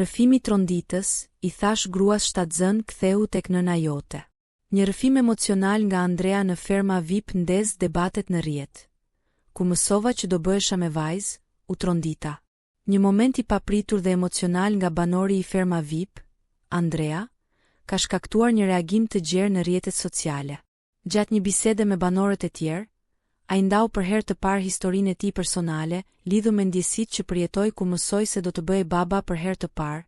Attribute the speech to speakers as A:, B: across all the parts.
A: Rrëfimi tronditës, i thash gruas shtatzën ktheu tek nëna jote. Një rrëfim emocional nga Andrea në ferma VIP ndez debatet në rrjet. Ku mësova që do bëhesha me vajzë, u trondita. Një moment i papritur dhe emocional nga banori i ferma VIP, Andrea, ka shkaktuar një reagim të gjerë në rrjetet sociale. Gjatë një bisede me banorët e tjerë, ai ndau për herë të parë historinë e tij personale, lidhur me ndjesitë që përjetoi ku mësoi se do të bëhej baba për herë të parë,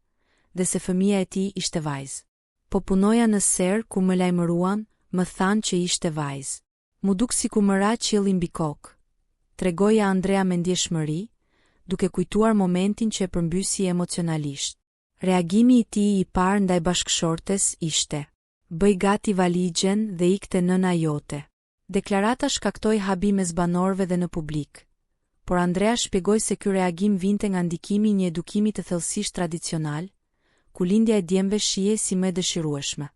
A: dhe se fëmia e tij ishte vajzë. Po punoja në ser ku më lajmëruan, më thanë që ishte vajzë. Mu duk si ku më ra qielli mbi kokë. Tregoja Andrea me ndjeshmëri, duke kujtuar momentin që e përmbysi emocionalisht. Reagimi i tij i parë ndaj bashkëshortes ishte: "Bëj gati valigjen dhe ikte nëna jote." Deklarata shkaktoi habi mes banorëve dhe në publik. Por Andrea shpjegoi se ky reagim vinte nga ndikimi i një edukimi të thellësisht tradicional, ku lindja e djemve shihej si më e dëshirueshme.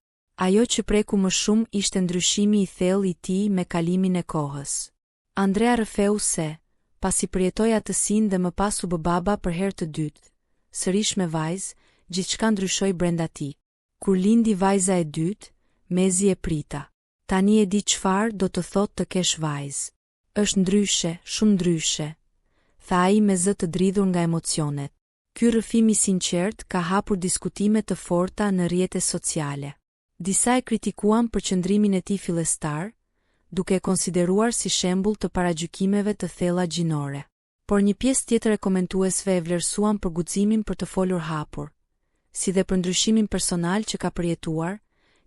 A: Ajo që preku më shumë ishte ndryshimi i thellë i tij me kalimin e kohës. Andrea rrëfeu se, pasi përjetoi atësinë dhe më pas u bë baba për herë të dytë, sërish me vajzë, gjithçka ndryshoi brenda tij. Kur lindi vajza e dytë, mezi e prita. Tani e di çfarë do të thotë të kesh vajzë. Është ndryshe, shumë ndryshe, tha ai me zë të dridhur nga emocionet. Ky rrëfim i sinqert ka hapur diskutime të forta në rrjetet sociale. Disa e kritikuan për qëndrimin e tij fillestar, duke e konsideruar si shembull të paragjykimeve të thella gjinore. Por një pjesë tjetër e komentuesve e vlerësuan për guximin për të folur hapur, si dhe për ndryshimin personal që ka përjetuar,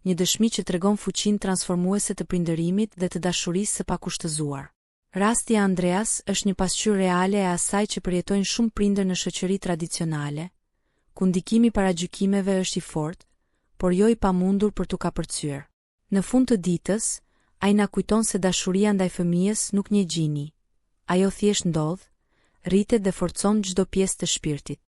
A: një dëshmi që tregon fuqinë transformuese të prindërimit dhe të dashurisë së pakushtëzuar. Rasti i Andreas është një pasqyrë reale e asaj që përjetojnë shumë prindër në shoqëri tradicionale, ku ndikimi i paragjykimeve është i fortë, por jo i pamundur për t'u kapërcyer. Në fund të ditës, ai na kujton se dashuria ndaj fëmijës nuk një gjini. Ajo thjesht ndodh, rritet dhe forcon çdo pjesë të shpirtit.